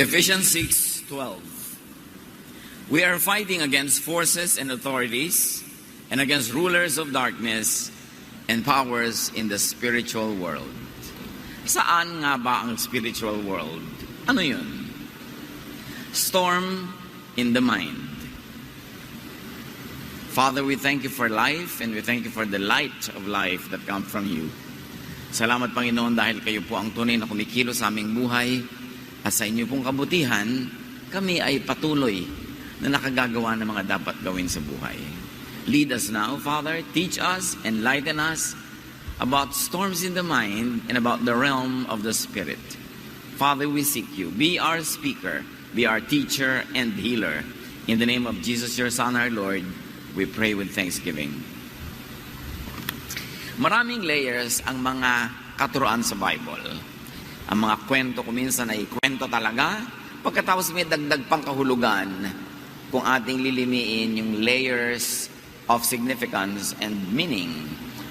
Ephesians 6:12. We are fighting against forces and authorities and against rulers of darkness and powers in the spiritual world. Saan nga ba ang spiritual world? Ano yun? Storm in the mind. Father, we thank you for life and we thank you for the light of life that comes from you. Salamat, Panginoon, dahil kayo po ang tunay na kumikilo sa aming buhay at sa inyo pong kabutihan, kami ay patuloy na nakagagawa ng mga dapat gawin sa buhay. Lead us now, Father. Teach us, enlighten us about storms in the mind and about the realm of the Spirit. Father, we seek you. Be our speaker, be our teacher and healer. In the name of Jesus, your Son, our Lord, we pray with thanksgiving. Maraming layers ang mga katuruan sa Bible. Ang mga kwento kuminsan ay kwento talaga, pagkatapos may dagdag pang kahulugan kung ating lilimiin yung layers of significance and meaning.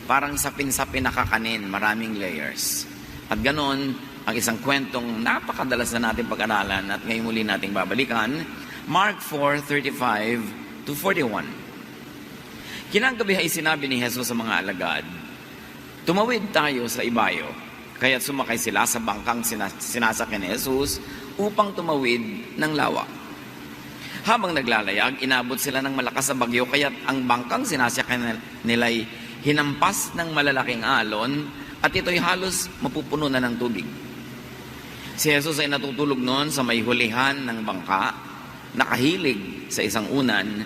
Parang sapin-sapin nakakanin, maraming layers. At ganon, ang isang kwentong napakadalas na natin pag-aralan at ngayon muli nating babalikan, Mark 4:35-41. Kinagabi ay sinabi ni Jesus sa mga alagad, tumawid tayo sa ibayo, kaya sumakay sila sa bangkang sinasakyan ni Jesus upang tumawid ng lawa. Habang naglalayag, inabot sila ng malakas na bagyo, kaya ang bangkang sinasakyan nila'y hinampas ng malalaking alon at ito'y halos mapupuno na ng tubig. Si Jesus ay natutulog noon sa may hulihan ng bangka, nakahilig sa isang unan.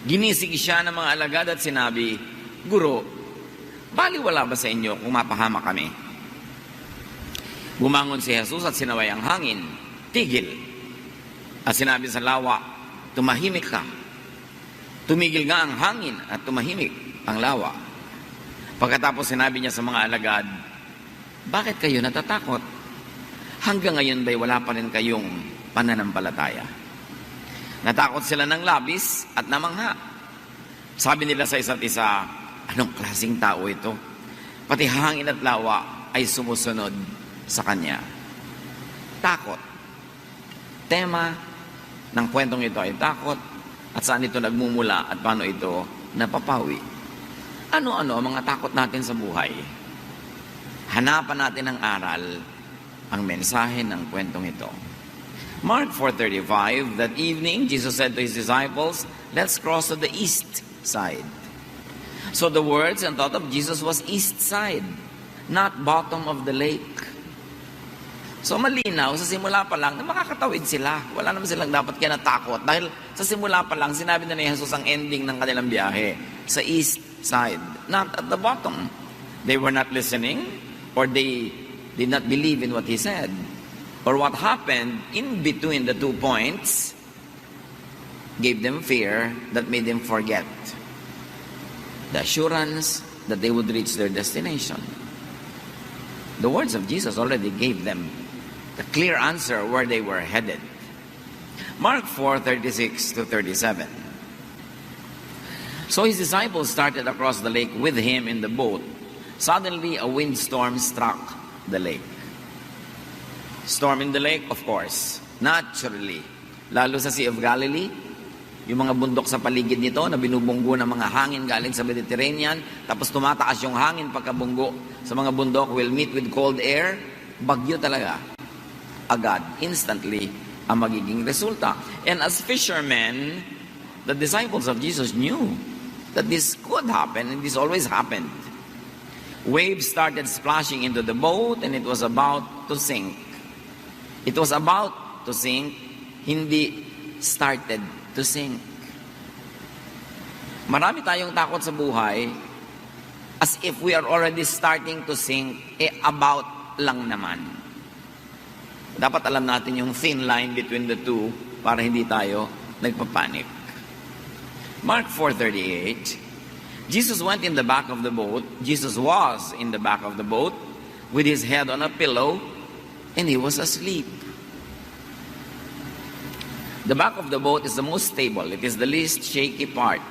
Ginising siya ng mga alagad at sinabi, Guro, baliwala ba sa inyo kung mapahama kami? Bumangon si Jesus at sinaway ang hangin, tigil. At sinabi sa lawa, tumahimik ka. Tumigil nga ang hangin at tumahimik ang lawa. Pagkatapos sinabi niya sa mga alagad, bakit kayo natatakot? Hanggang ngayon ba'y wala pa rin kayong pananampalataya? Natakot sila ng labis at namangha. Sabi nila sa isa't isa, anong klaseng tao ito? Pati hangin at lawa ay sumusunod sa kanya. Takot. Tema ng kwentong ito ay takot at saan ito nagmumula at paano ito napapawi. Ano-ano ang mga takot natin sa buhay? Hanapan natin ng aral ang mensahe ng kwentong ito. Mark 4:35, that evening, Jesus said to his disciples, let's cross to the east side. So the words and thought of Jesus was east side, not bottom of the lake. So malinaw, sa simula pa lang, na makakatawid sila. Wala naman silang dapat kaya natakot. Dahil sa simula pa lang, sinabi na ni Jesus ang ending ng kanilang biyahe. Sa east side, not at the bottom. They were not listening, or they did not believe in what he said. Or what happened in between the 2 points gave them fear that made them forget the assurance that they would reach their destination. The words of Jesus already gave them the clear answer where they were headed. Mark 4:36-37. So his disciples started across the lake with him in the boat. Suddenly a windstorm struck the lake. Storm in the lake, of course, naturally. Lalo sa Sea of Galilee, yung mga bundok sa paligid nito na binubunggo ng mga hangin galing sa Mediterranean, tapos tumataas yung hangin pagkabunggo sa mga bundok, will meet with cold air, bagyo talaga. Agad, instantly, ang magiging resulta. And as fishermen, the disciples of Jesus knew that this could happen, and this always happened. Waves started splashing into the boat, and it was about to sink. It was about to sink, hindi started to sink. Marami tayong takot sa buhay as if we are already starting to sink, about lang naman. Dapat alam natin yung thin line between the two para hindi tayo nagpapanik. Mark 4:38, Jesus went in the back of the boat. Jesus was in the back of the boat with his head on a pillow and he was asleep. The back of the boat is the most stable. It is the least shaky part.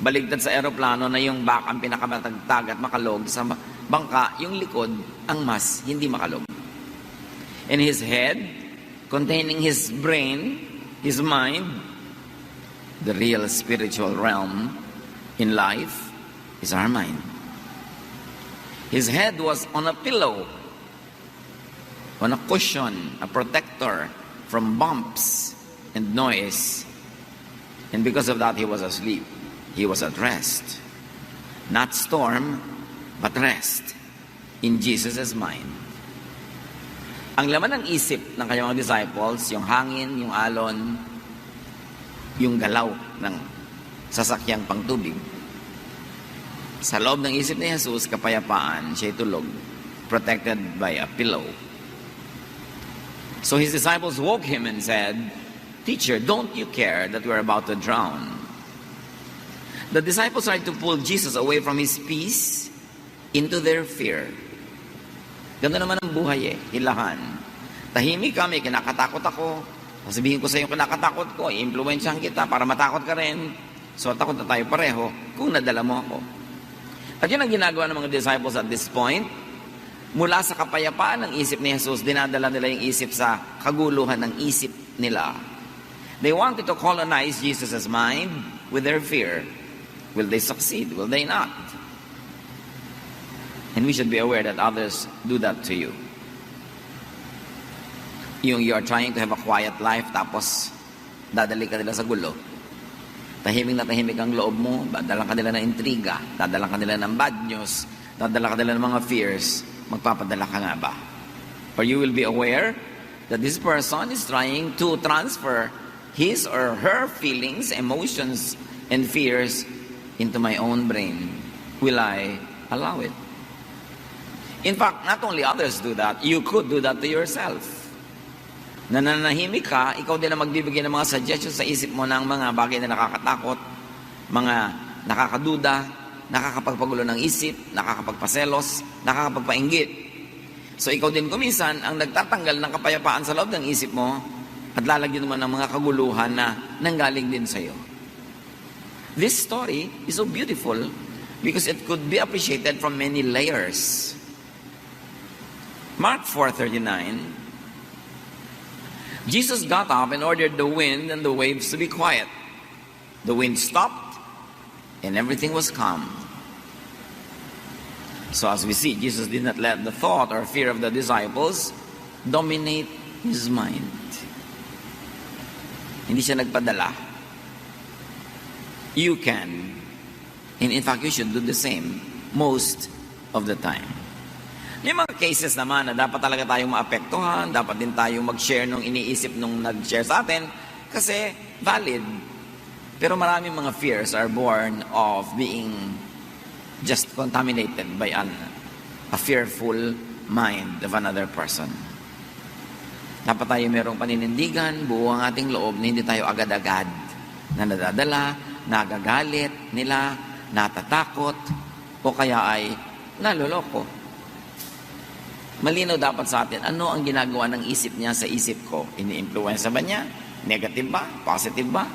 Baligtad sa eroplano na yung back ang pinakamatagtag at makalog, sa bangka, yung likod ang mas hindi makalog. And his head containing his brain, his mind, the real spiritual realm in life is our mind. His head was on a pillow, on a cushion, a protector from bumps and noise. And because of that, he was asleep. He was at rest. Not storm, but rest in Jesus' mind. Ang laman ng isip ng kanyang mga disciples, yung hangin, yung alon, yung galaw ng sasakyang pangtubig. Sa loob ng isip ni Jesus, kapayapaan, siya'y tulog, protected by a pillow. So his disciples woke him and said, "Teacher, don't you care that we're about to drown?" The disciples tried to pull Jesus away from his peace into their fear. Ganda naman ang buhay hilahan. Tahimik kami, kinakatakot ako. Sabihin ko sa iyo kinakatakot ko, i-influensyahan kita para matakot ka rin. So takot na tayo pareho kung nadala mo ako. At yun ang ginagawa ng mga disciples at this point. Mula sa kapayapaan ng isip ni Jesus, dinadala nila yung isip sa kaguluhan ng isip nila. They wanted to colonize Jesus' mind with their fear. Will they succeed? Will they not? And we should be aware that others do that to you. Yung you are trying to have a quiet life, tapos dadali ka nila sa gulo. Tahimik na tahimik ang loob mo, dadala ka nila ng intriga, dadala ka nila ng bad news, dadala ka nila ng mga fears, magpapadala ka nga ba? Or you will be aware that this person is trying to transfer his or her feelings, emotions, and fears into my own brain. Will I allow it? In fact, not only others do that, you could do that to yourself. Nananahimik ka, ikaw din ang magbibigay ng mga suggestions sa isip mo ng mga bagay na nakakatakot, mga nakakaduda, nakakapagpagulo ng isip, nakakapagpaselos, nakakapagpainggit. So ikaw din kuminsan ang nagtatanggal ng kapayapaan sa loob ng isip mo at lalagyan mo ng mga kaguluhan na nanggaling din sa iyo. This story is so beautiful because it could be appreciated from many layers. Mark 4:39, Jesus got up and ordered the wind and the waves to be quiet. The wind stopped and everything was calm. So as we see, Jesus did not let the thought or fear of the disciples dominate his mind. Hindi siya nagpadala. You can, and in fact, you should do the same most of the time. May mga cases naman na dapat talaga tayong maapektuhan, dapat din tayong mag-share nung iniisip nung nag-share sa atin, kasi valid. Pero maraming mga fears are born of being just contaminated by a fearful mind of another person. Dapat tayo merong paninindigan, buo ang ating loob na hindi tayo agad-agad na nadadala, nagagalit nila, natatakot, o kaya ay naloloko. Malinaw dapat sa atin, ano ang ginagawa ng isip niya sa isip ko? Ini-influence ba niya? Negative ba? Positive ba?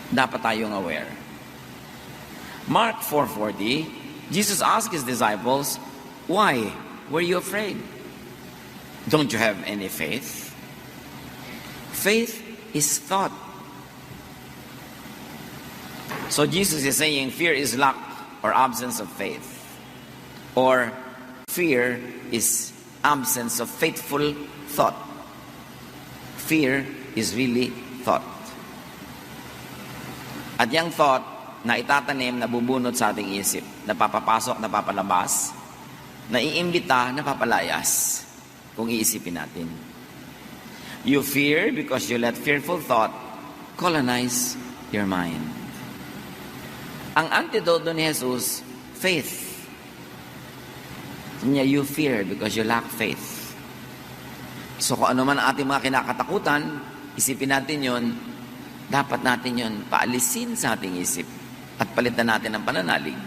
Dapat tayong aware. Mark 4:40, Jesus asked his disciples, "Why were you afraid? Don't you have any faith?" Faith is thought. So Jesus is saying fear is lack or absence of faith. Or fear is absence of faithful thought. Fear is really thought. At yung thought na itatanim, nabubunot sa ating isip, napapapasok, napapalabas, naiimbita, napapalayas, kung iisipin natin. You fear because you let fearful thought colonize your mind. Ang antidote ni Jesus, faith. Niya, you fear because you lack faith. So kung ano man ang ating mga kinakatakutan, isipin natin yon, dapat natin yon paalisin sa ating isip at palitan natin ang pananalig.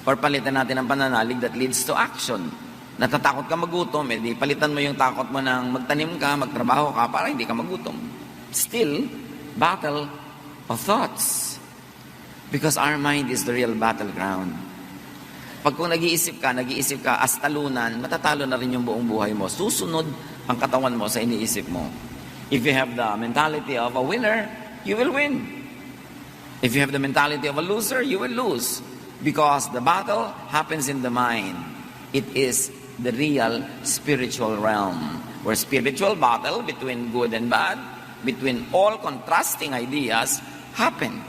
Or palitan natin ang pananalig that leads to action. Natatakot ka magutom, di palitan mo yung takot mo ng magtanim ka, magtrabaho ka para hindi ka magutom. Still, battle of thoughts. Because our mind is the real battleground. Pag kung nag-iisip ka as talunan, matatalo na rin yung buong buhay mo. Susunod ang katawan mo sa iniisip mo. If you have the mentality of a winner, you will win. If you have the mentality of a loser, you will lose. Because the battle happens in the mind. It is the real spiritual realm, where spiritual battle between good and bad, between all contrasting ideas, happen.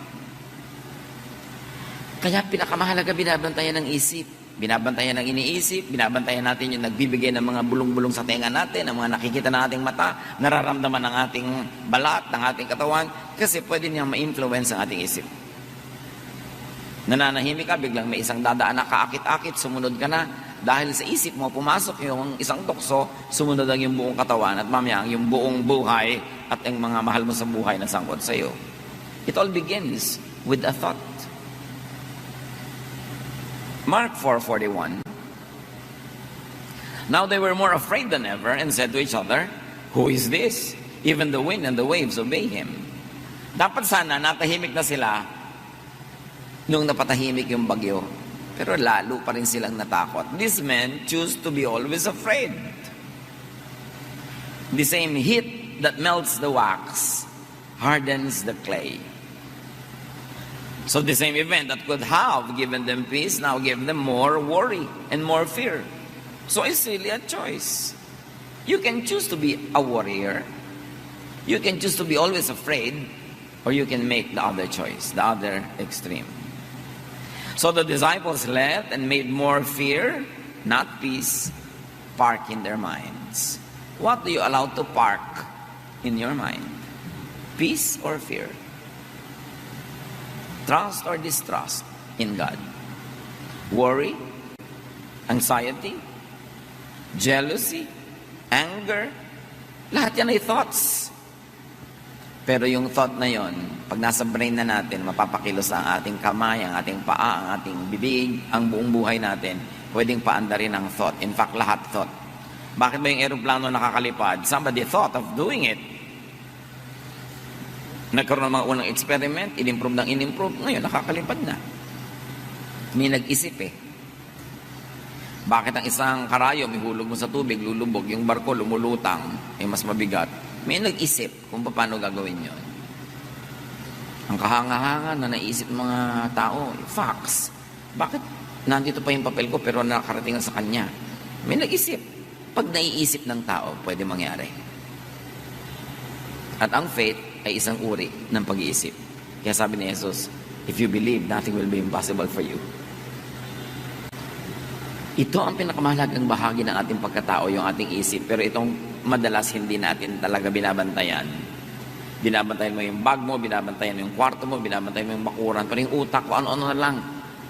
Kaya pinakamahalaga, binabantayan ng isip. Binabantayan ng iniisip, binabantayan natin yung nagbibigay ng mga bulong-bulong sa tenga natin, ng mga nakikita ng ating mata, nararamdaman ng ating balat, ng ating katawan, kasi pwede niyang ma-influence ang ating isip. Nananahimik ka, biglang may isang dadaan na kaakit-akit, sumunod ka na, dahil sa isip mo, pumasok yung isang tukso, sumunod ang yung buong katawan, at mamaya yung buong buhay, at ang mga mahal mo sa buhay na sangkot sa iyo. It all begins with a thought. Mark 4:41. Now they were more afraid than ever and said to each other, "Who is this? Even the wind and the waves obey him." Dapat sana natahimik na sila nung napatahimik yung bagyo. Pero lalo pa rin silang natakot. These men choose to be always afraid. The same heat that melts the wax hardens the clay. So the same event that could have given them peace now gave them more worry and more fear. So it's really a choice. You can choose to be a warrior. You can choose to be always afraid, or you can make the other choice, the other extreme. So the disciples left and made more fear, not peace, park in their minds. What do you allow to park in your mind? Peace or fear? Trust or distrust in God? Worry, anxiety, jealousy, anger, lahat yan ay thoughts. Pero yung thought na yon, pag nasa brain na natin, mapapakilos ang ating kamay, ang ating paa, ang ating bibig, ang buong buhay natin, pwedeng paandarin ang thought. In fact, lahat thought. Bakit ba yung aeroplano nakakalipad? Somebody thought of doing it. Nagkaroon ng mga unang experiment, in-improve ng in-improve, ngayon nakakalipad na. May nag-isip eh. Bakit ang isang karayom ihulog mo sa tubig, lulubog, yung barko lumulutang, mas mabigat. May nag-isip kung paano gagawin yon. Ang kahanga-hanga na naisip ng mga tao, facts. Bakit nandito pa yung papel ko pero nakarating sa kanya? May nag-isip. Pag naiisip ng tao, pwede mangyari. At ang faith ay isang uri ng pag-iisip. Kaya sabi ni Jesus, if you believe, nothing will be impossible for you. Ito ang pinakamahalagang bahagi ng ating pagkatao, yung ating isip. Pero itong madalas hindi natin talaga binabantayan. Binabantayan mo yung bag mo, binabantayan mo yung kwarto mo, binabantayan mo yung bakuran, pero yung utak ko, ano-ano na lang.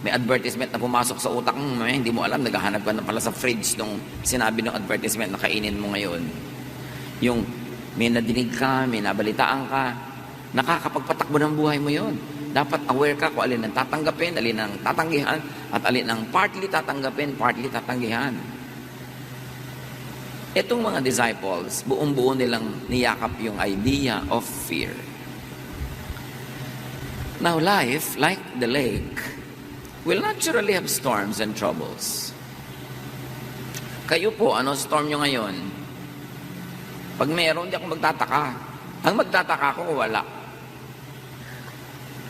May advertisement na pumasok sa utak mo, hindi mo alam, naghahanap ka na pala sa fridge nung sinabi ng advertisement na kainin mo ngayon. Yung may nadinig ka, may nabalitaan ka, nakakapagpatakbo ng buhay mo yon. Dapat aware ka kung alin ang tatanggapin, alin ang tatanggihan, at alin ang partly tatanggapin, partly tatanggihan. Itong mga disciples, buong-buo nilang niyakap yung idea of fear. Now life, like the lake, will naturally have storms and troubles. Kayo po, ano storm nyo ngayon? Pag meron, hindi ako magtataka. Ang magtataka ko, wala.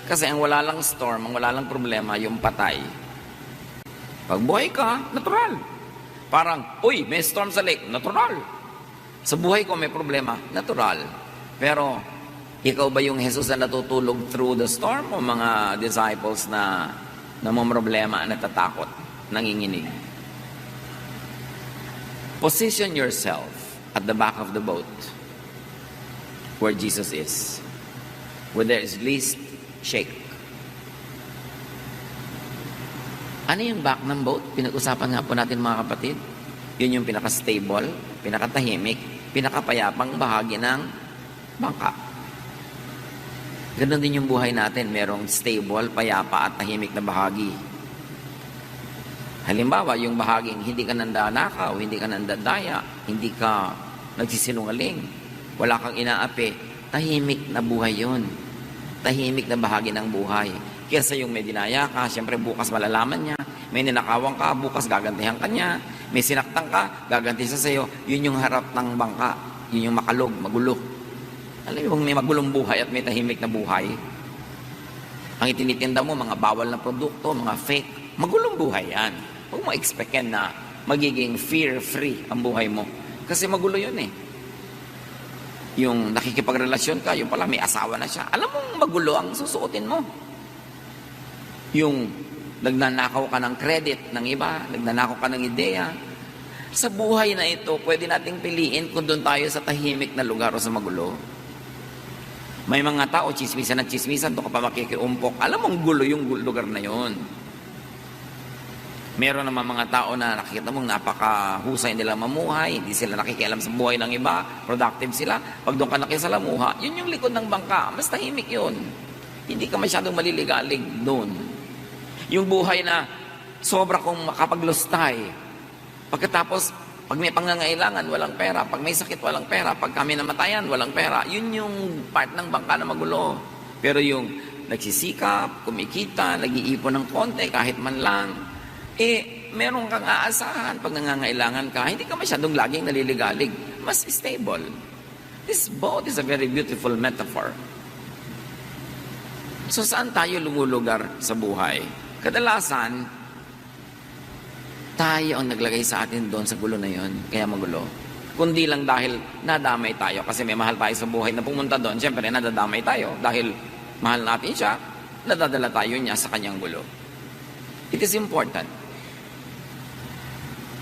Kasi ang wala lang storm, ang wala lang problema, yung patay. Pag buhay ka, natural. Parang, uy, may storm sa lake, natural. Sa buhay ko may problema, natural. Pero, ikaw ba yung Jesus na natutulog through the storm o mga disciples na namumroblema, natatakot, nanginginig? Position yourself at the back of the boat where Jesus is, where there is least shake. Ano yung back ng boat? Pinag-usapan nga po natin mga kapatid. Yun yung pinaka-stable, pinaka-tahimik, pinaka-payapang bahagi ng bangka. Ganun din yung buhay natin. Merong stable, payapa at tahimik na bahagi. Halimbawa, yung bahaging hindi ka nandanakaw, hindi ka nandadaya, hindi ka nagsisinungaling, wala kang inaapi, tahimik na buhay yun. Tahimik na bahagi ng buhay. Kesa yung may dinaya ka, siyempre bukas malalaman niya, may ninakawan ka, bukas gagantihan ka niya, May sinaktan ka, gaganti siya sa'yo, yun yung harap ng bangka. Yun yung makalog, magulo. Alam mo, may magulong buhay at may tahimik na buhay. Ang itinitinda mo, mga bawal na produkto, mga fake, magulong buhay yan. Huwag mo expectin na magiging fear-free ang buhay mo. Kasi magulo yun eh. Yung nakikipagrelasyon ka, yung pala may asawa na siya. Alam mong magulo ang susuotin mo. Yung nagnanakaw ka ng credit ng iba, nagnanakaw ka ng ideya. Sa buhay na ito, pwede nating piliin kung doon tayo sa tahimik na lugar o sa magulo. May mga tao, chismisan at chismisan, doon ka pa makikiumpok. Alam mong gulo yung lugar na yon. Meron naman mga tao na nakikita mong napakahusay nila mamuhay, hindi sila nakikialam sa buhay ng iba, productive sila. Pag doon ka nakisalamuha, yun yung likod ng bangka, mas tahimik yun. Hindi ka masyadong maliligalig doon. Yung buhay na sobra kong makapaglustay. Pagkatapos, pag may pangangailangan, walang pera. Pag may sakit, walang pera. Pag kami namatayan, walang pera. Yun yung part ng bangka na magulo. Pero yung nagsisikap, kumikita, nag-iipon ng konti, kahit man lang, meron kang aasahan pag nangangailangan ka, hindi ka masyadong laging naliligalig. Mas stable. This boat is a very beautiful metaphor. So saan tayo lumulugar sa buhay? Kadalasan, tayo ang naglagay sa atin doon sa gulo na yon, kaya magulo. Kundi lang dahil nadamay tayo, kasi may mahal tayo sa buhay na pumunta doon, siyempre nadadamay tayo dahil mahal natin siya, nadadala tayo niya sa kanyang gulo. It is important.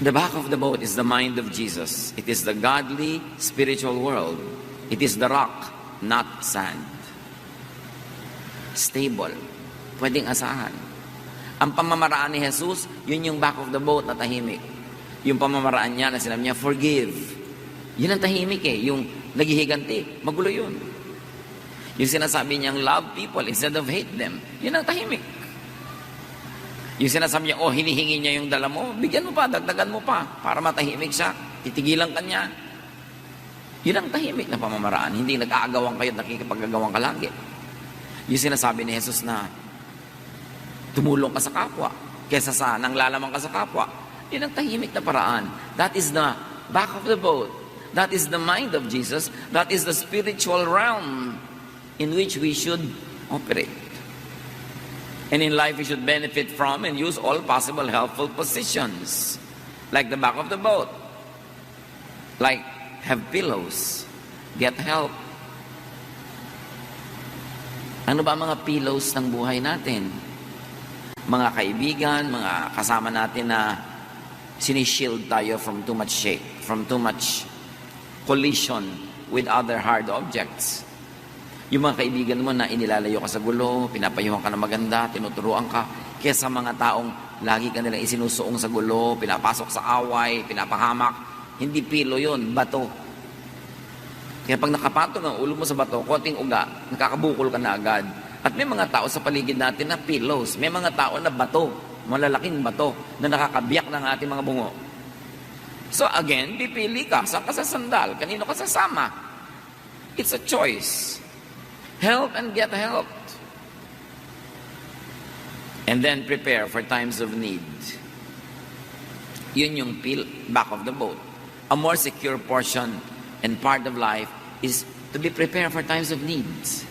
The back of the boat is the mind of Jesus. It is the godly, spiritual world. It is the rock, not sand. Stable. Pwedeng asahan. Ang pamamaraan ni Jesus, yun yung back of the boat na tahimik. Yung pamamaraan niya na sinabi niya, forgive. Yun ang tahimik eh. Yung naghihiganti, magulo yun. Yung sinasabi niyang love people instead of hate them, yun ang tahimik. Yung sinasabi niya, hinihingi niya yung dala mo, bigyan mo pa, dagdagan mo pa, para matahimik siya, titigilan ka niya. Yun ang tahimik na pamamaraan. Hindi nag-aagawang kayo at nakikipag-agawang ka lagi. Yung sinasabi ni Jesus na, tumulong ka sa kapwa, kesa sa nanglalamang ka sa kapwa. Yun ang tahimik na paraan. That is the back of the boat. That is the mind of Jesus. That is the spiritual realm in which we should operate. And in life, we should benefit from and use all possible helpful positions. Like the back of the boat. Like, have pillows. Get help. Ano ba mga pillows ng buhay natin? Mga kaibigan, mga kasama natin na sinishield tayo from too much shake, from too much collision with other hard objects. Yung mga kaibigan mo na inilalayo ka sa gulo, pinapayuhan ka na maganda, tinuturuan ka, kesa mga taong lagi ka nilang isinusuong sa gulo, pinapasok sa away, pinapahamak. Hindi pilo yun, bato. Kaya pag nakapatong ang ulo mo sa bato, konting uga, nakakabukol ka na agad. At may mga tao sa paligid natin na pillows, may mga tao na bato, malalaking bato, na nakakabiyak ng ating mga bungo. So again, pipili ka, saan ka sa sandal, kanino ka sasama. It's a choice. Help and get helped. And then prepare for times of need. Yun yung back of the boat. A more secure portion and part of life is to be prepared for times of needs.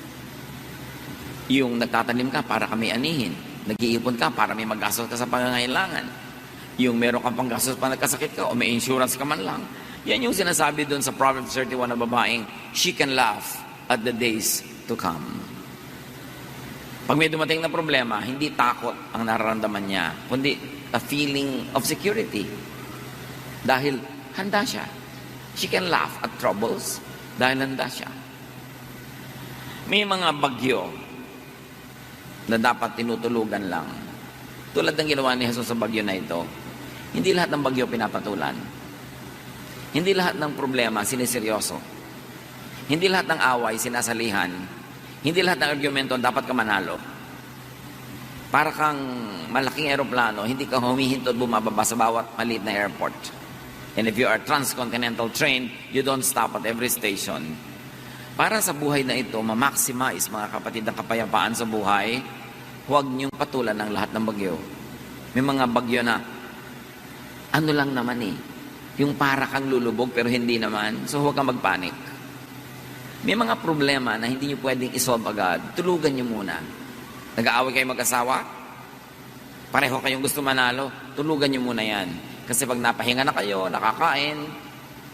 Yung nagtatanim ka para ka may anihin. Nag-iipon ka para may maggastos ka sa pangangailangan. Yung meron kang panggastos pa nagkasakit ka o may insurance ka man lang. Yan yung sinasabi doon sa Proverbs 31 na babaeng, she can laugh at the days to come. Pag may dumating na problema, hindi takot ang nararamdaman niya, kundi a feeling of security. Dahil handa siya. She can laugh at troubles dahil handa siya. May mga bagyo na dapat tinutulugan lang. Tulad ng ginawa ni Jesus sa bagyo na ito, hindi lahat ng bagyo pinapatulan. Hindi lahat ng problema siniseryoso. Hindi lahat ng away sinasalihan. Hindi lahat ng argumento dapat ka manalo. Para kang malaking eroplano, hindi ka humihinto at bumababa sa bawat maliit na airport. And if you are transcontinental train, you don't stop at every station. Para sa buhay na ito, ma-maximize mga kapatid ang kapayapaan sa buhay, huwag niyong patulan ng lahat ng bagyo. May mga bagyo na ano lang naman eh. Yung para kang lulubog pero hindi naman. So huwag kang magpanik. May mga problema na hindi nyo pwedeng isolve agad. Tulugan nyo muna. Nag-aaway kayo mag-asawa? Pareho kayong gusto manalo? Tulugan nyo muna yan. Kasi pag napahinga na kayo, nakakain,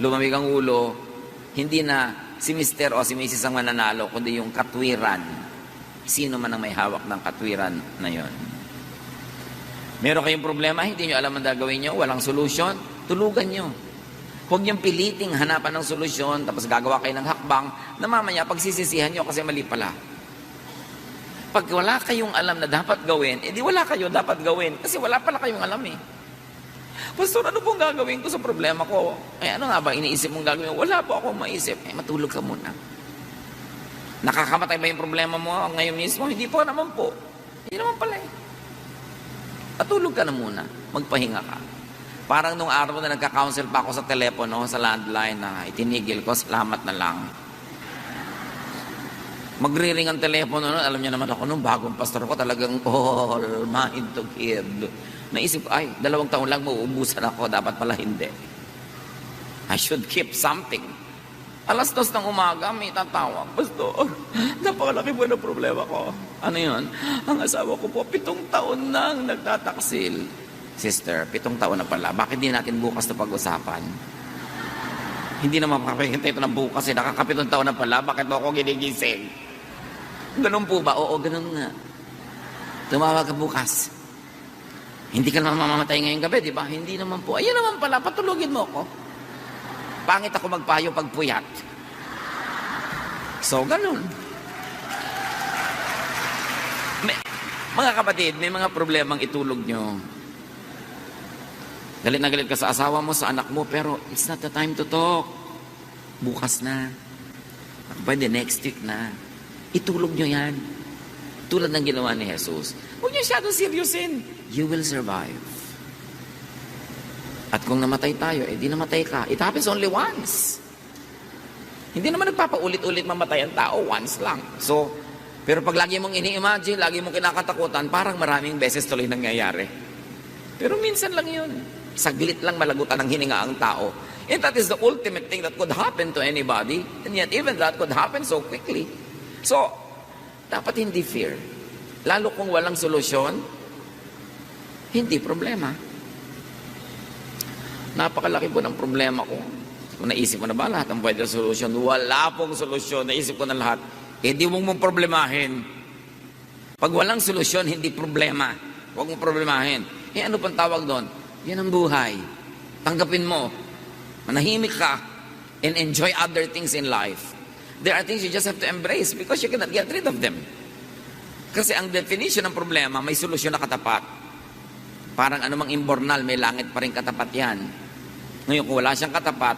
lumamig ang ulo, hindi na si Mr. o si Mrs. ang mananalo, kundi yung katwiran. Sino man ang may hawak ng katwiran na yon. Meron kayong problema, hindi nyo alam ang gagawin nyo, walang solusyon, tulugan nyo. Huwag niyong piliting hanapan ng solusyon, tapos gagawa kayo ng hakbang, na mamaya pagsisisihan nyo kasi mali pala. Pag wala kayong alam na dapat gawin, edi wala kayo dapat gawin, kasi wala pala kayong alam eh. Pastor, ano pong gagawin ko sa problema ko? Ano nga ba iniisip mong gagawin? Wala po akong maisip. Matulog ka muna. Nakakamatay ba yung problema mo ngayon mismo? Hindi po naman po. Hindi naman pala eh. Matulog ka na muna. Magpahinga ka. Parang nung araw na nagka-counsel pa ako sa telepono, sa landline na itinigil ko, salamat na lang. Magriring ang telepono, alam niyo naman ako, nung bagong pastor ko, talagang all mind to kid. Naisip ko, ay, 2 taon lang mauubusan ako, dapat pala hindi. I should keep something. 2:00 ng umaga, may tatawag. Pastor, napakalaki po ng problema ko. Ano yun? Ang asawa ko po, 7 taon nang nagtataksil. Sister, 7 taon na pala. Bakit di natin bukas na pag-usapan? Hindi naman makakahintay ito ng bukas eh. Nakaka-7 taon na pala. Bakit ako ginigising? Ganun po ba? Oo, ganun nga. Tumawag ka bukas. Hindi ka naman mamamatay ngayong gabi, di ba? Hindi naman po. Ayun naman pala, patulugin mo ako. Pangit ako magpayo pag puyat. So, ganun. Mga kapatid, may mga problemang itulog nyo. Galit na galit ka sa asawa mo, sa anak mo, pero it's not the time to talk. Bukas na. Pwede next week na. Itulog nyo yan. Tulad ng ginawa ni Jesus. Huwag nyo siyadong seryosin. You will survive. At kung namatay tayo, di namatay ka. It happens only once. Hindi naman nagpapaulit-ulit mamatay ang tao, once lang. So, pero pag lagi mong ini-imagine, lagi mong kinakatakutan, parang maraming beses tuloy nangyayari. Pero minsan lang yun. Saglit lang malagutan ng hininga ang tao. And that is the ultimate thing that could happen to anybody. And yet even that could happen so quickly. So, dapat hindi fear. Lalo kung walang solusyon, hindi problema. Napakalaki po ng problema ko. Kung naisip mo na ba lahat ang pwede na solusyon? Wala pong solusyon. Naisip ko na lahat. Di mong problemahin. Pag walang solusyon, hindi problema. Huwag mong problemahin. Ano pang tawag doon? Yan ang buhay. Tanggapin mo. Manahimik ka and enjoy other things in life. There are things you just have to embrace because you cannot get rid of them. Kasi ang definition ng problema, may solusyon na katapat. Parang anumang imbornal, may langit pa rin katapat yan. Ngayon, kung wala siyang katapat,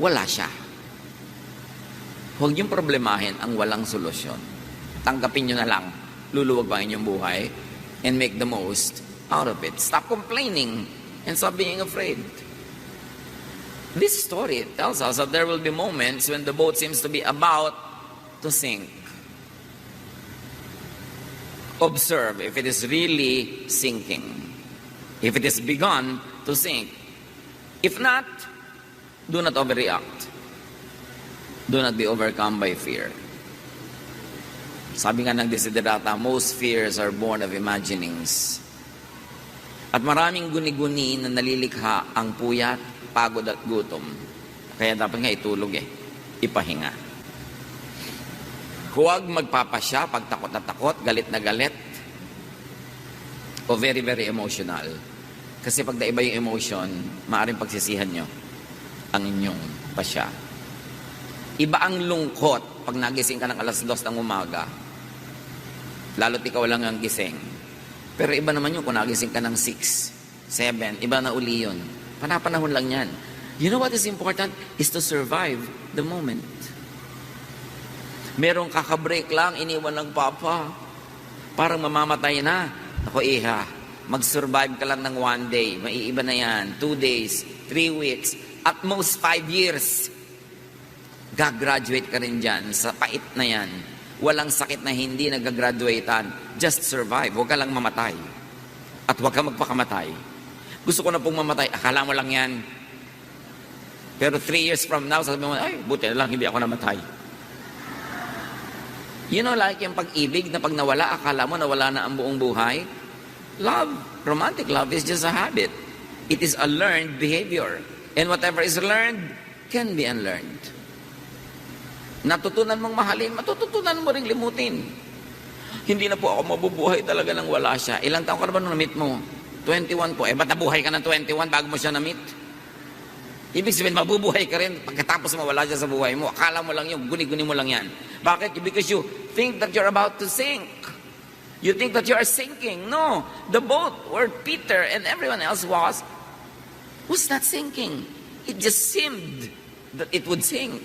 wala siya. Huwag niyong problemahin ang walang solusyon. Tanggapin niyo na lang. Luluwag ba inyong buhay and make the most out of it. Stop complaining and stop being afraid. This story tells us that there will be moments when the boat seems to be about to sink. Observe if it is really sinking. If it has begun to sink. If not, do not overreact. Do not be overcome by fear. Sabi nga ng Desiderata, most fears are born of imaginings. At maraming guni-guni na nalilikha ang puyat, pagod at gutom. Kaya dapat nga itulog ipahinga. Huwag magpapasya pag takot na takot, galit na galit, o very, very emotional. Kasi pag naiba yung emotion, maaaring pagsisihan nyo ang inyong pasya. Iba ang lungkot pag nagising ka ng 2:00 ng umaga. Lalo't ikaw lang ang gising. Pero iba naman yun kung nagising ka ng 6, 7, iba na uli yun. Panapanahon lang yan. You know what is important? Is to survive the moment. Merong kakabreak lang, iniwan ng papa. Parang mamamatay na. Ako iha, mag-survive ka lang ng 1 day. Maiiba na yan. 2 days, 3 weeks, at most 5 years. Gagraduate ka rin dyan. Sa pait na yan. Walang sakit na hindi nagagraduatean. Just survive. Huwag ka lang mamatay. At huwag ka magpakamatay. Gusto ko na pong mamatay. Akala mo lang yan. Pero 3 years from now, sabi mo, ay, buti na lang, hindi ako namatay. You know, like yung pag-ibig na pag nawala, akala mo nawala na ang buong buhay. Love, romantic love is just a habit. It is a learned behavior. And whatever is learned can be unlearned. Natutunan mong mahalin, matututunan mo ring limutin. Hindi na po ako mabubuhay talaga nang wala siya. Ilang taon ka na ba nung na-meet mo? 21 po. Ba't nabuhay ka ng 21 bago mo siya na-meet? Ibig sabihin, mabubuhay ka rin pagkatapos mawala siya sa buhay mo. Akala mo lang yun, guni-guni mo lang yan. Bakit? Because you think that you're about to sink. You think that you are sinking. No. The boat where Peter and everyone else was not sinking. It just seemed that it would sink.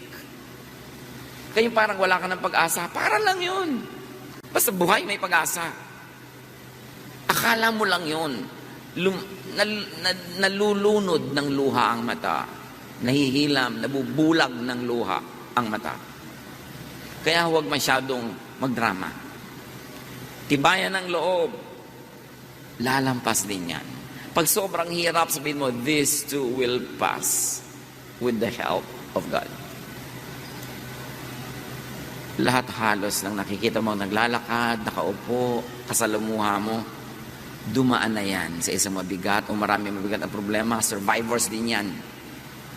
Kaya parang wala ka ng pag-asa. Para lang yun. Basta buhay may pag-asa. Akala mo lang yun. Nalulunod ng luha ang mata. Nahihilam, nabubulag ng luha ang mata. Kaya huwag masyadong magdrama. Tibayan ng loob. Lalampas din yan. Pag sobrang hirap, sabihin mo, this too will pass with the help of God. Lahat halos ng nakikita mo naglalakad, nakaupo, kasalamuha mo, dumaan na yan sa isang mabigat o marami mabigat ang problema. Survivors din yan.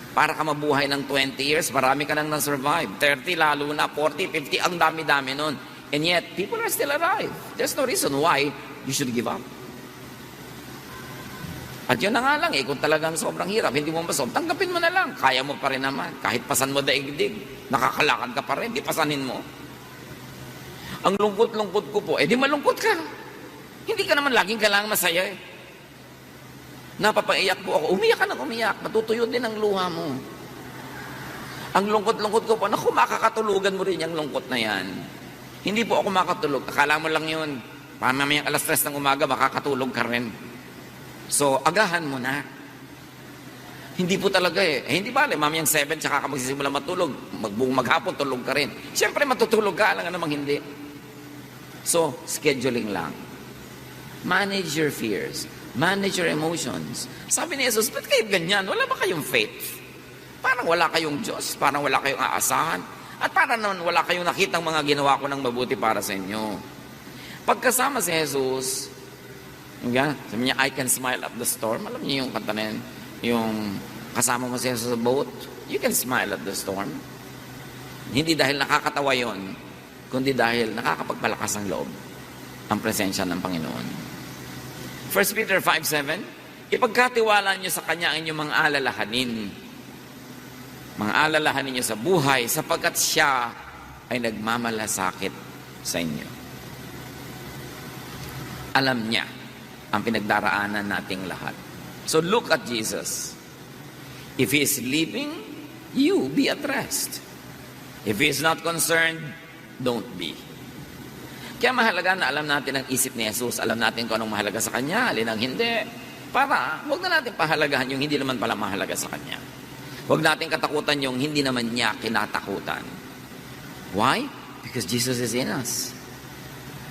Para ka mabuhay ng 20 years, marami ka nang na-survive. 30 lalo na, 40, 50, ang dami-dami nun. And yet, people are still alive. There's no reason why you should give up. At yun na nga lang kung talagang sobrang hirap, hindi mo masolve, tanggapin mo na lang. Kaya mo pa rin naman. Kahit pasan mo daigdig, nakakalakad ka pa rin, di pasanin mo. Ang lungkot-lungkot ko po, di malungkot ka. Hindi ka naman laging kailangan masaya Napapaiyak po ako. Umiyak ka ng umiyak. Matutuyo din ang luha mo. Ang lungkot-lungkot ko po, naku, makakatulugan mo rin yung lungkot na yan. Hindi po ako makatulog. Akala mo lang yun. Mamayang alas 3 ng umaga, makakatulog ka rin. So, agahan mo na. Hindi po talaga hindi bale, mamayang 7, tsaka ka magsisimula matulog. Maghapon, tulog ka rin. Siyempre, matutulog ka, alam nga namang hindi. So, scheduling lang. Manage your fears. Manage your emotions. Sabi ni Jesus, ba't kayo ganyan? Wala ba kayong faith? Parang wala kayong Diyos. Parang wala kayong aasahan. At parang naman wala kayong nakitang mga ginawa ko ng mabuti para sa inyo. Pagkasama si Jesus, sabi niya, I can smile at the storm. Alam niyo yung kanta na yun? Yung kasama mo si Jesus sa boat, you can smile at the storm. Hindi dahil nakakatawa yon, kundi dahil nakakapagpalakas ang loob ang presensya ng Panginoon. 1 Peter 5:7, ipagkatiwala niyo sa Kanya ang inyong mga alalahanin. Mga alalahanin niyo sa buhay sapagkat Siya ay nagmamalasakit sa inyo. Alam niya ang pinagdaraanan nating lahat. So look at Jesus. If He is sleeping, you be at rest. If He is not concerned, don't be. Kaya mahalaga na alam natin ang isip ni Jesus. Alam natin kung anong mahalaga sa Kanya, alin ang hindi. Para huwag na natin pahalagahan yung hindi naman pala mahalaga sa Kanya. Huwag natin katakutan yung hindi naman niya kinatakutan. Why? Because Jesus is in us.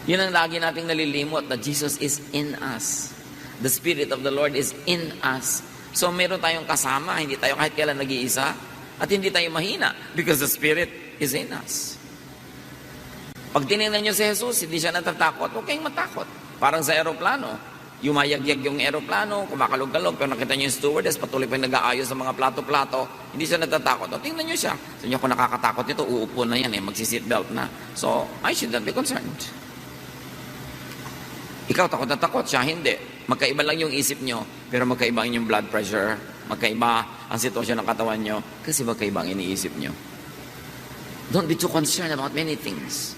Yun ang lagi nating nalilimot, that Jesus is in us. The Spirit of the Lord is in us. So meron tayong kasama, hindi tayo kahit kailan nag-iisa, at hindi tayo mahina because the Spirit is in us. Pag tinignan nyo si Jesus, hindi siya natatakot, huwag kayong matakot. Parang sa aeroplano, yumayagyag yung aeroplano, kumakalog-kalog, pero nakita nyo yung stewardess, patuloy pa yung nag-aayos sa mga plato-plato, hindi siya natatakot. O, tingnan nyo siya. Sabi nyo, kung nakakatakot nito, uupo na yan, magsi-seatbelt na. So, I should not be concerned. Ikaw takot na takot, siya hindi. Magkaiba lang yung isip nyo, pero magkaiba yung blood pressure, magkaiba ang sitwasyon ng katawan nyo, kasi magkaiba ang iniisip nyo. Don't be too concerned about many things.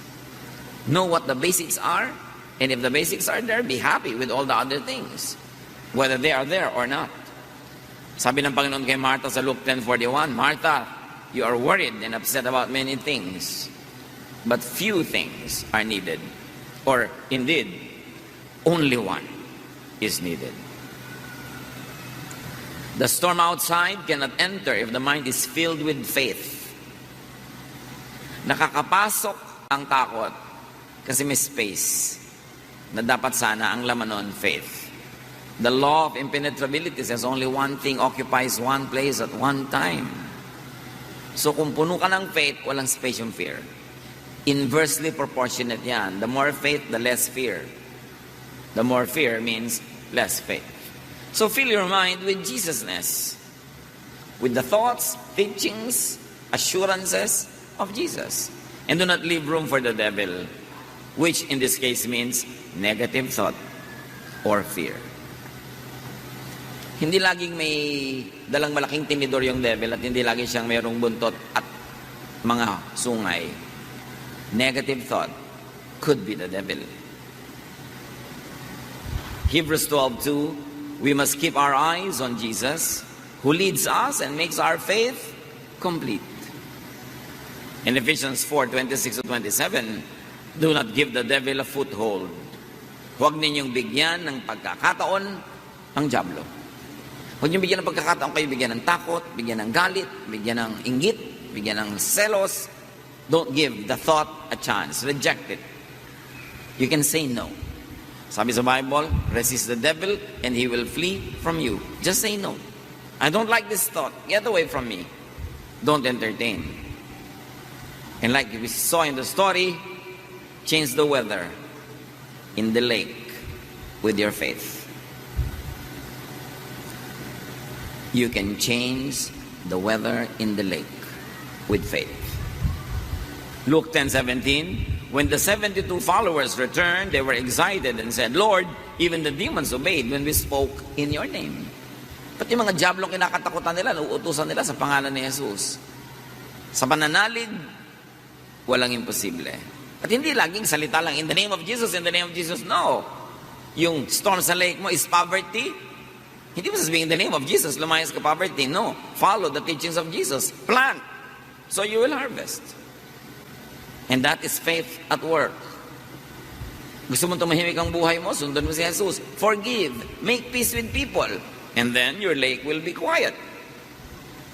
Know what the basics are, and if the basics are there, be happy with all the other things, whether they are there or not. Sabi ng Panginoon kay Martha sa Luke 10:41, Martha, you are worried and upset about many things, but few things are needed. Or indeed, only one is needed. The storm outside cannot enter if the mind is filled with faith. Nakakapasok ang takot kasi may space na dapat sana ang laman nun, faith. The law of impenetrability says only one thing occupies one place at one time. So kung puno ka ng faith, walang space yung fear. Inversely proportionate yan. The more faith, the less fear. The more fear means less faith. So fill your mind with Jesusness, with the thoughts, teachings, assurances of Jesus. And do not leave room for the devil, which in this case means negative thought or fear. Hindi laging may dalang malaking tinidor yung devil at hindi laging siyang mayroong buntot at mga sungay. Negative thought could be the devil. Hebrews 12:2, we must keep our eyes on Jesus, who leads us and makes our faith complete. In Ephesians 4:26-27, do not give the devil a foothold. Huwag ninyong bigyan ng pagkakataon ang diablo. Huwag niyong bigyan ng pagkakataon kayo bigyan ng takot, bigyan ng galit, bigyan ng inggit, bigyan ng selos. Don't give the thought a chance. Reject it. You can say no. Sabi sa Bible, resist the devil and he will flee from you. Just say no. I don't like this thought. Get away from me. Don't entertain. And like we saw in the story, change the weather in the lake with your faith. You can change the weather in the lake with faith. Luke 10:17, when the 72 followers returned, they were excited and said, Lord, even the demons obeyed when we spoke in your name. Pati mga diablong kinakatakutan nila, nauutusan nila sa pangalan ni Jesus. Sa pananalig, walang imposible. At hindi laging salita lang, in the name of Jesus, in the name of Jesus. No. Yung storm sa lake mo is poverty. Hindi mo sasabihin, in the name of Jesus, lumayas ka poverty. No. Follow the teachings of Jesus. Plant. So you will harvest. And that is faith at work. Gusto mo tumahimik ang buhay mo, sundan mo si Jesus. Forgive. Make peace with people. And then your lake will be quiet.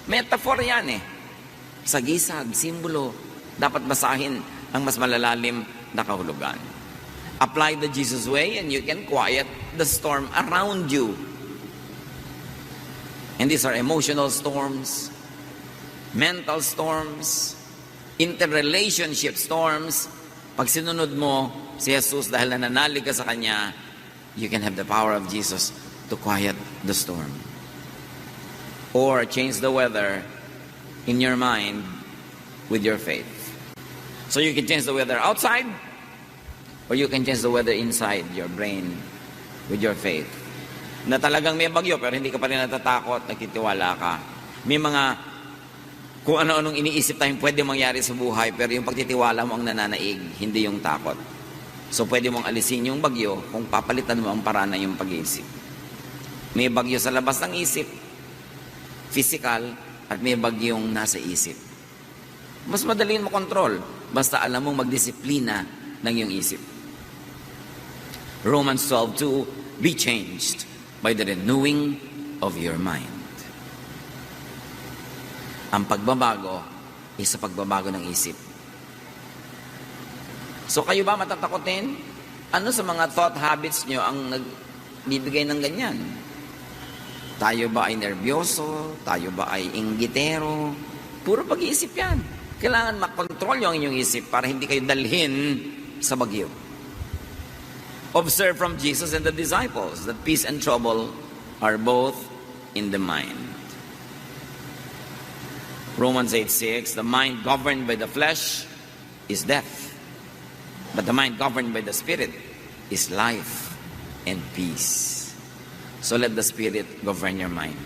Metaphor yan eh. Sagisag, simbolo. Dapat basahin ang mas malalalim na kahulugan. Apply the Jesus way and you can quiet the storm around you. And these are emotional storms, mental storms, interrelationship storms. Pag sinunod mo si Jesus dahil nananalig ka sa Kanya, you can have the power of Jesus to quiet the storm. Or change the weather in your mind with your faith. So you can change the weather outside, or you can change the weather inside your brain with your faith. Na talagang may bagyo, pero hindi ka pa rin natatakot, nagtitiwala ka. May mga kung ano-anong iniisip tayong pwede mangyari sa buhay, pero yung pagtitiwala mo ang nananaig, hindi yung takot. So pwede mong alisin yung bagyo kung papalitan mo ang paraan ng yung pag-iisip. May bagyo sa labas ng isip, physical, at may bagyong nasa isip. Mas madaling mo control, basta alam mong magdisiplina ng iyong isip. Romans 12:2, be changed by the renewing of your mind. Ang pagbabago is sa pagbabago ng isip. So kayo ba matatakotin? Ano sa mga thought habits nyo ang nagbibigay ng ganyan? Tayo ba ay nervyoso? Tayo ba ay inggitero? Puro pag-iisip yan. Kailangan makontrol yung inyong isip para hindi kayo dalhin sa bagyo. Observe from Jesus and the disciples that peace and trouble are both in the mind. Romans 8:6, the mind governed by the flesh is death, but the mind governed by the Spirit is life and peace. So let the Spirit govern your mind.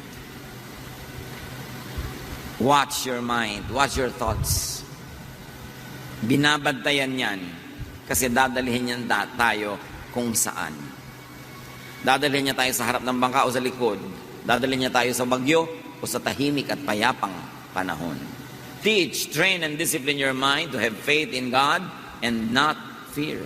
Watch your mind. Watch your thoughts. Binabantayan yan kasi dadalhin yan tayo kung saan. Dadalhin niya tayo sa harap ng bangka o sa likod. Dadalhin niya tayo sa bagyo o sa tahimik at payapang panahon. Teach, train, and discipline your mind to have faith in God and not fear.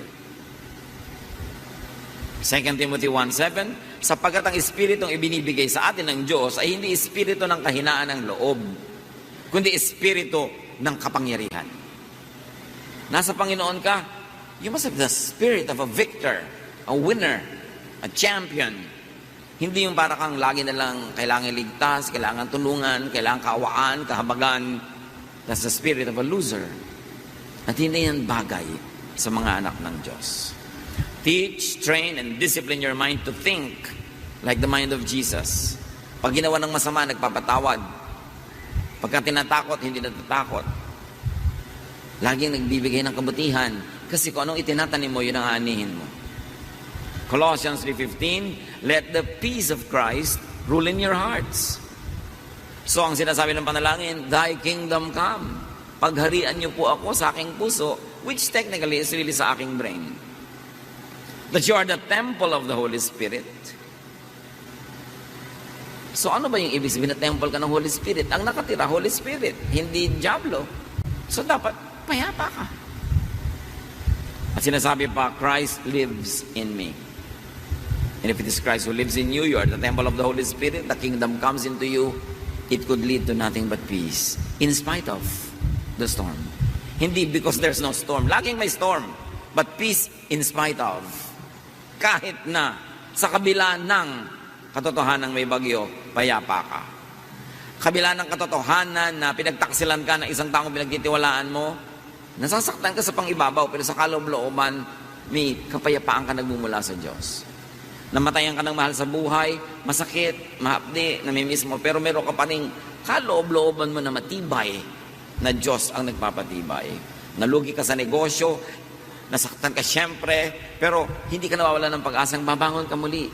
2 Timothy 1:7, sapagkat ang Espiritong ibinibigay sa atin ng Diyos ay hindi Espiritu ng kahinaan ng loob, kundi Espiritu ng kapangyarihan. Nasa Panginoon ka, you must have the spirit of a victor, a winner, a champion. Hindi yung para kang lagi na lang kailangan ligtas, kailangan tulungan, kailangan kaawaan, kahabagan. That's the spirit of a loser. At hindi yan bagay sa mga anak ng Diyos. Teach, train, and discipline your mind to think like the mind of Jesus. Pag ginawa ng masama, nagpapatawad. Pagka tinatakot, hindi natatakot. Laging nagbibigay ng kabutihan. Kasi kung anong itinatanim mo, yun ang aanihin mo. Colossians 3:15, let the peace of Christ rule in your hearts. So ang sinasabi ng panalangin, thy kingdom come. Pagharian niyo po ako sa aking puso, which technically is really sa aking brain. That you are the temple of the Holy Spirit. So ano ba yung ibig sabihin na temple ka ng Holy Spirit? Ang nakatira, Holy Spirit, hindi Diablo. So dapat payapa ka. At sinasabi pa, Christ lives in me. And if it is Christ who lives in you, you are the temple of the Holy Spirit, the kingdom comes into you, it could lead to nothing but peace. In spite of the storm. Hindi because there's no storm. Laging may storm. But peace in spite of. Kahit na sa kabila ng katotohanan may bagyo, payapa ka. Kabila ng katotohanan na pinagtaksilan ka ng isang taong pinagtitiwalaan mo, nasasaktan ka sa pangibabaw, pero sa kaloob-looban, may kapayapaan ka nagmumula sa Diyos. Namatayan ka ng mahal sa buhay, masakit, mahapdi, namimiss mo, pero meron ka pa rin kaloob-looban mo na matibay na Diyos ang nagpapatibay. Nalugi ka sa negosyo, nasaktan ka siyempre, pero hindi ka nawawala ng pag-asang babangon ka muli.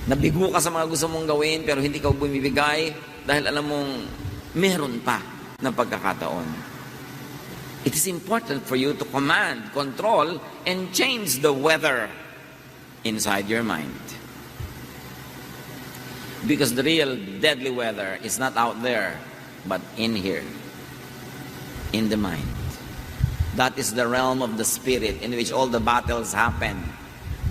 Nabigo ka sa mga gusto mong gawin, pero hindi ka bumibigay dahil alam mong meron pa na pagkakataon. It is important for you to command, control, and change the weather inside your mind. Because the real deadly weather is not out there, but in here, in the mind. That is the realm of the spirit in which all the battles happen.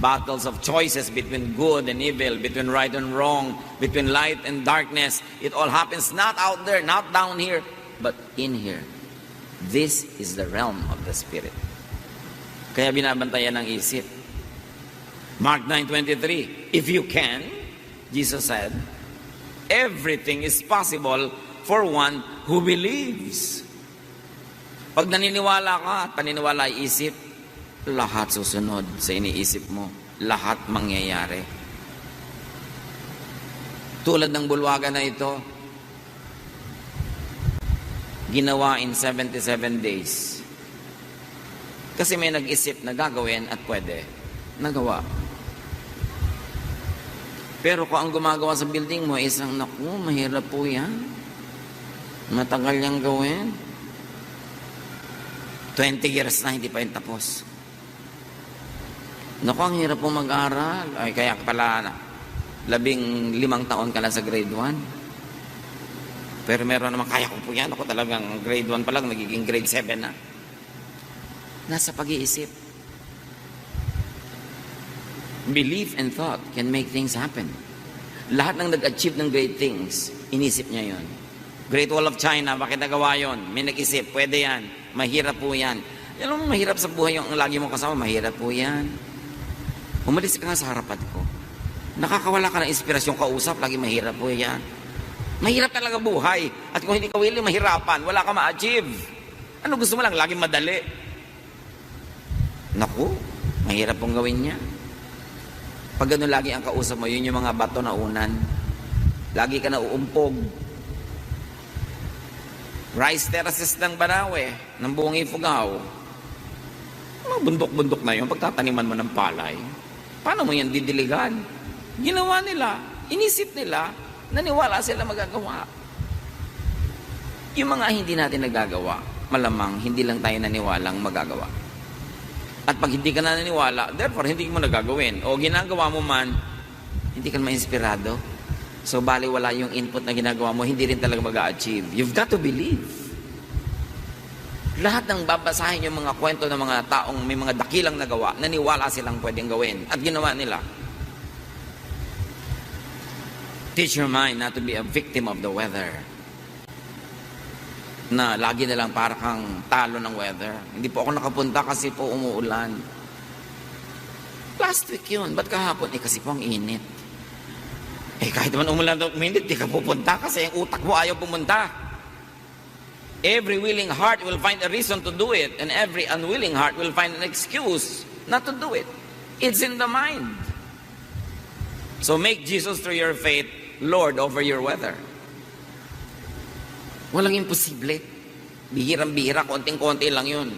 Battles of choices between good and evil, between right and wrong, between light and darkness. It all happens not out there, not down here, but in here. This is the realm of the spirit. Kaya binabantayan ng isip. Mark 9:23, if you can, Jesus said, everything is possible for one who believes. Pag naniniwala ka at paniniwala ay isip, lahat susunod sa iniisip mo. Lahat mangyayari. Tulad ng bulwagan na ito, ginawa in 77 days. Kasi may nag-isip na gagawin at pwede. Nagawa. Pero kung ang gumagawa sa building mo, isang naku, mahirap po yan. Matagal niyang gawin. 20 years na, hindi pa yung tapos. Naku, ang hirap po mag-aral. Ay, kaya pala, 15 taon ka lang sa grade 1. Pero meron naman, kaya ko po yan. Ako talagang grade 1 pa lang, nagiging grade 7 na. Nasa pag-iisip. Belief and thought can make things happen. Lahat ng nag-achieve ng great things, inisip niya yon. Great Wall of China, bakit nagawa yon? May nag-isip, pwede yan. Mahirap po yan. Yan ang mahirap sa buhay yung lagi mo kasama, mahirap po yan. Umalis ka nga sa harapan ko. Nakakawala ka ng inspirasyon kausap, lagi mahirap po yan. Mahirap talaga buhay. At kung hindi ka willing mahirapan, wala ka ma-achieve. Ano gusto mo lang? Laging madali. Naku, mahirap pong gawin niya. Pag gano'n lagi ang kausap mo, yun yung mga bato na unan. Lagi ka na uumpog. Rice terraces ng Banawe, ng buong Ifugao. Mga bundok-bundok na yun, pagtataniman mo ng palay. Paano mo yan didiligan? Ginawa nila, inisip nila, naniwala sila magagawa. Yung mga hindi natin nagagawa, malamang hindi lang tayo naniwalang magagawa. At pag hindi ka na naniwala, therefore hindi mo nagagawin. O ginagawa mo man, hindi ka ma-inspirado. So bali wala yung input na ginagawa mo, hindi rin talaga mag-a-achieve. You've got to believe. Lahat ng babasahin yung mga kwento ng mga taong may mga dakilang nagawa, naniwala silang pwedeng gawin. At ginawa nila. Teach your mind not to be a victim of the weather. Na lagi na lang para kang talo ng weather. Hindi po ako nakapunta kasi po umuulan. Last week yun. Ba't kahapon? Kasi po ang init. Kahit naman umulan at uminit, di ka pupunta kasi ang utak mo ayaw pumunta. Every willing heart will find a reason to do it, and every unwilling heart will find an excuse not to do it. It's in the mind. So make Jesus through your faith Lord over your weather. Walang imposible. Bihirang-bihira, konting-konti lang yun.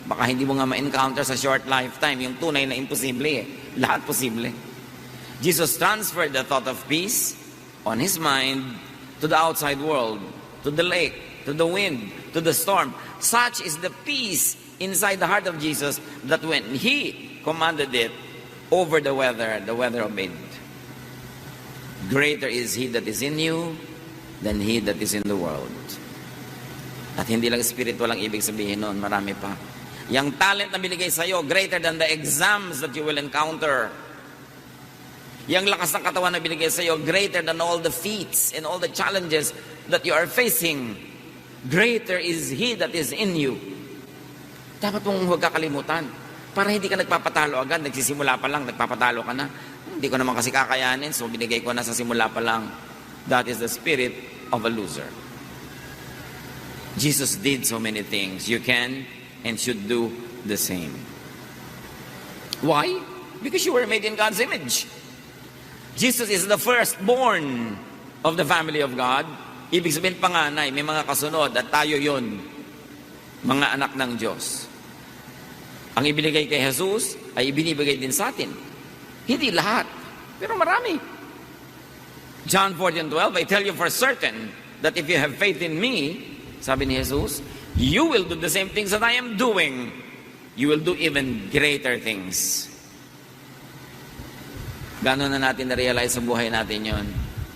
Baka hindi mo nga ma-encounter sa short lifetime yung tunay na imposible. Lahat posible. Jesus transferred the thought of peace on his mind to the outside world, to the lake, to the wind, to the storm. Such is the peace inside the heart of Jesus that when he commanded it over the weather obeyed. Greater is he that is in you than he that is in the world. At hindi lang spiritual ang ibig sabihin nun, marami pa. Yung talent na binigay sa'yo, greater than the exams that you will encounter. Yung lakas ng katawan na binigay sa'yo, greater than all the feats and all the challenges that you are facing. Greater is he that is in you. Dapat mong huwag kakalimutan. Para hindi ka nagpapatalo agad, nagsisimula pa lang, nagpapatalo ka na. Hindi ko naman kasi kakayanin, so binigay ko na sa simula pa lang. That is the spirit of a loser. Jesus did so many things. You can and should do the same. Why? Because you were made in God's image. Jesus is the firstborn of the family of God. Ibig sabihin panganay, may mga kasunod at tayo yon, mga anak ng Diyos. Ang ibinigay kay Jesus ay ibinibigay din sa atin. Hindi lahat, pero marami. John 14:12, I tell you for certain that if you have faith in me, sabi ni Jesus, you will do the same things that I am doing. You will do even greater things. Gano'n na natin na-realize sa buhay natin yon,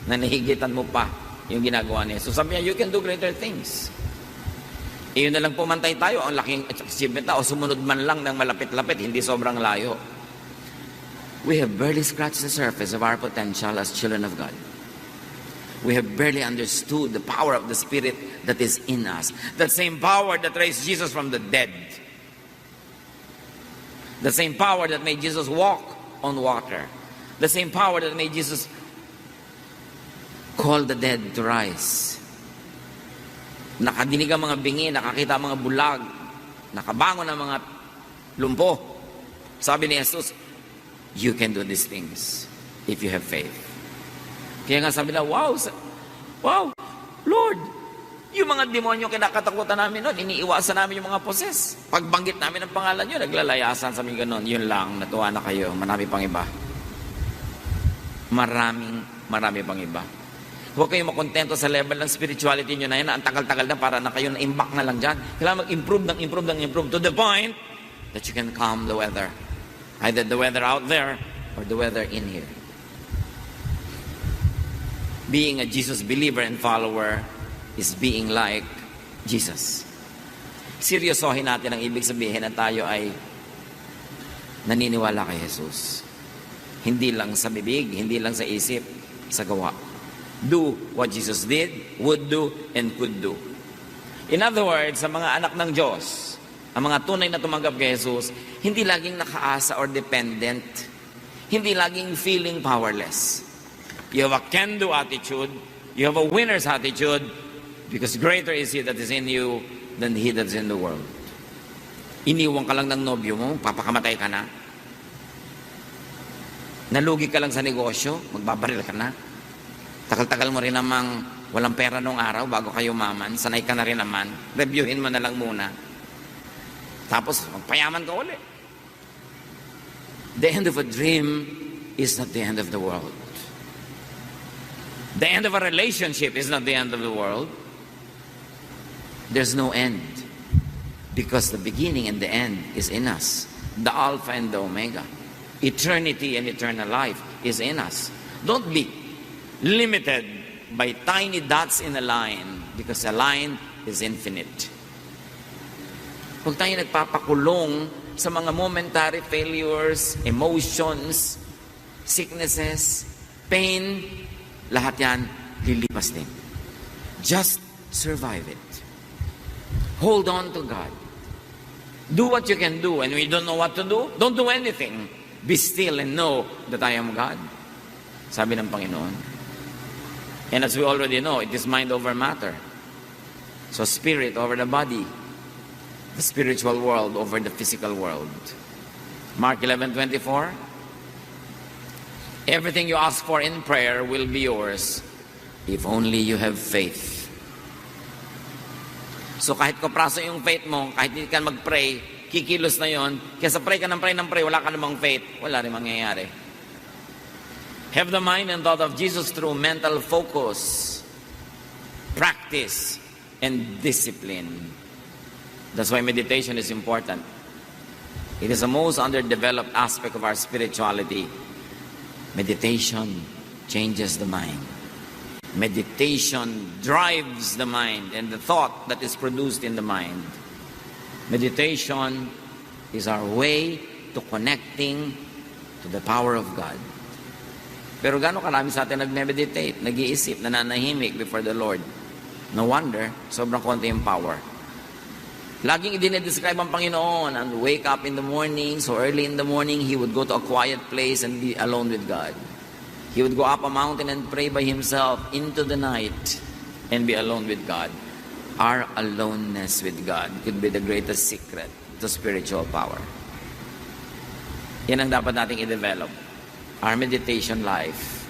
na nahigitan mo pa yung ginagawa niya. So sabi niya, you can do greater things. Iyon na lang pumantay tayo, ang laking achievement na, o sumunod man lang ng malapit-lapit, hindi sobrang layo. We have barely scratched the surface of our potential as children of God. We have barely understood the power of the Spirit that is in us. That same power that raised Jesus from the dead. The same power that made Jesus walk on water. The same power that made Jesus call the dead to rise. Nakadinig ang mga bingi, nakakita ang mga bulag, nakabangon ang mga lumpo. Sabi ni Jesus, you can do these things if you have faith. Kaya nga sabi na, wow, Lord, yung mga demonyo kinakatakutan namin noon, iniiwasan namin yung mga poses. Pagbanggit namin ang pangalan nyo, naglalayasan, sabi gano'n, yun lang, natuwa na kayo, marami pang iba. Marami pang iba. Huwag kayong makontento sa level ng spirituality nyo na yun, na ang tagal-tagal na para na kayo na-imbak na lang dyan. Kailangan mag-improve to the point that you can calm the weather. Either the weather out there or the weather in here. Being a Jesus believer and follower is being like Jesus. Seryosohin natin ang ibig sabihin na tayo ay naniniwala kay Jesus. Hindi lang sa bibig, hindi lang sa isip, sa gawa. Do what Jesus did, would do, and could do. In other words, sa mga anak ng Diyos, ang mga tunay na tumanggap kay Jesus, hindi laging nakaasa or dependent. Hindi laging feeling powerless. You have a can-do attitude. You have a winner's attitude because greater is He that is in you than he that is in the world. Iniwan ka lang ng nobyo mo, papakamatay ka na. Nalugi ka lang sa negosyo, magbabaril ka na. Tagal-tagal mo rin namang walang pera nung araw bago kayo maman. Sanay ka na rin naman. Reviewin mo na lang muna. Tapos, magpayaman ka ulit. The end of a dream is not the end of the world. The end of a relationship is not the end of the world. There's no end. Because the beginning and the end is in us. The Alpha and the Omega. Eternity and eternal life is in us. Don't be limited by tiny dots in a line because a line is infinite. Huwag tayo nagpapakulong sa mga momentary failures, emotions, sicknesses, pain. Lahat yan, lilipas din. Just survive it. Hold on to God. Do what you can do. And when you don't know what to do, don't do anything. Be still and know that I am God. Sabi ng Panginoon. And as we already know, it is mind over matter. So spirit over the body. The spiritual world over the physical world. Mark 11:24. Everything you ask for in prayer will be yours if only you have faith. So kahit kupraso yung faith mo, kahit hindi ka mag-pray, kikilos na yon. Kesa pray ka ng pray, wala ka namang faith, wala rin mangyayari. Have the mind and thought of Jesus through mental focus, practice, and discipline. That's why meditation is important. It is the most underdeveloped aspect of our spirituality. Meditation changes the mind. Meditation drives the mind and the thought that is produced in the mind. Meditation is our way to connecting to the power of God. Pero gano'ng karami sa atin nag-meditate, nag-iisip, nananahimik before the Lord. No wonder, sobrang konti yung power. Laging idinedescribe ang Panginoon and wake up in the morning, so early in the morning, He would go to a quiet place and be alone with God. He would go up a mountain and pray by himself into the night and be alone with God. Our aloneness with God could be the greatest secret to spiritual power. Yan ang dapat nating i-develop. Our meditation life.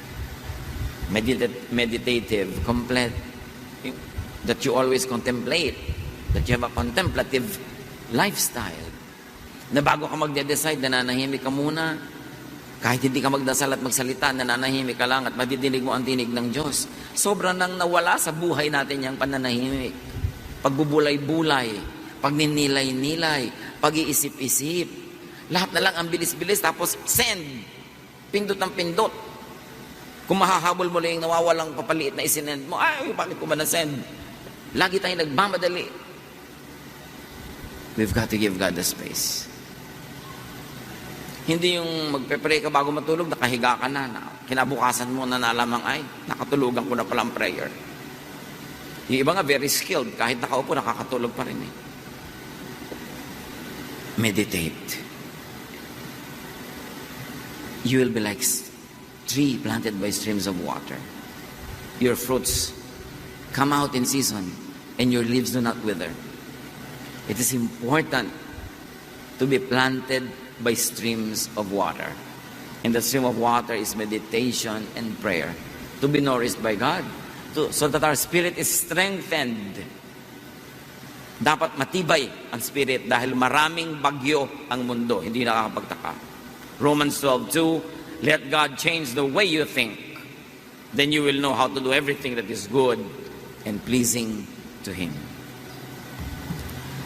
Meditative, complete. That you always contemplate. That you have a contemplative lifestyle. Na bago ka magde-decide, nananahimik ka muna. Kahit hindi ka magdasal at magsalita, nananahimik ka lang at madidinig mo ang tinig ng Diyos. Sobrang nang nawala sa buhay natin yung pananahimik. Pagbubulay-bulay, pagninilay-nilay, pag-iisip-isip. Lahat na lang ang bilis-bilis, tapos send. Pindot ng pindot. Kung mahahabol mo lang yung nawawalang papaliit na isinend mo, ay, bakit ko ba na-send? Lagi tayong nagmamadali. We've got to give God the space. Hindi yung magpe-pray ka bago matulog, nakahiga ka na kinabukasan mo na nalamang, ay, nakatulugan ko na palang prayer. Yung iba nga very skilled, kahit nakaupo, nakakatulog pa rin eh. Meditate. You will be like tree planted by streams of water. Your fruits come out in season, and your leaves do not wither. It is important to be planted by streams of water. And the stream of water is meditation and prayer. To be nourished by God. So that our spirit is strengthened. Dapat matibay ang spirit dahil maraming bagyo ang mundo. Hindi nakakapagtaka. Romans 12:2, let God change the way you think. Then you will know how to do everything that is good and pleasing to Him.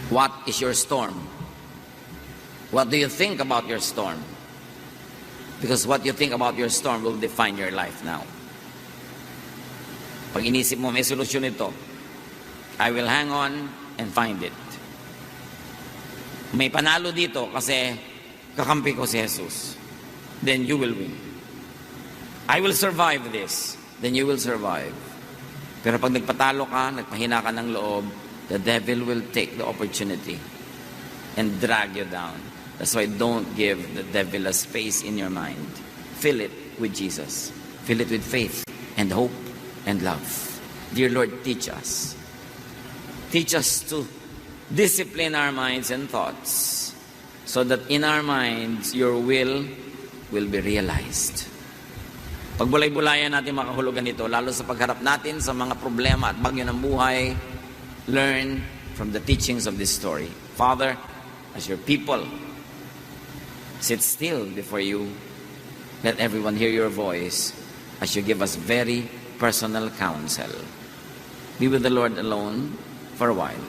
What is your storm? What do you think about your storm? Because what you think about your storm will define your life now. Pag inisip mo, may solusyon ito, I will hang on and find it. May panalo dito kasi kakampi ko si Jesus. Then you will win. I will survive this. Then you will survive. Pero pag nagpatalo ka, nagpahina ka ng loob, the devil will take the opportunity and drag you down. That's why don't give the devil a space in your mind. Fill it with Jesus. Fill it with faith and hope and love. Dear Lord, teach us. Teach us to discipline our minds and thoughts so that in our minds, your will be realized. Pagbulay-bulayan natin makahulugan ito, lalo sa pagharap natin sa mga problema at bagyo ng buhay, learn from the teachings of this story. Father, as your people, sit still before you. Let everyone hear your voice as you give us very personal counsel. Be with the Lord alone for a while.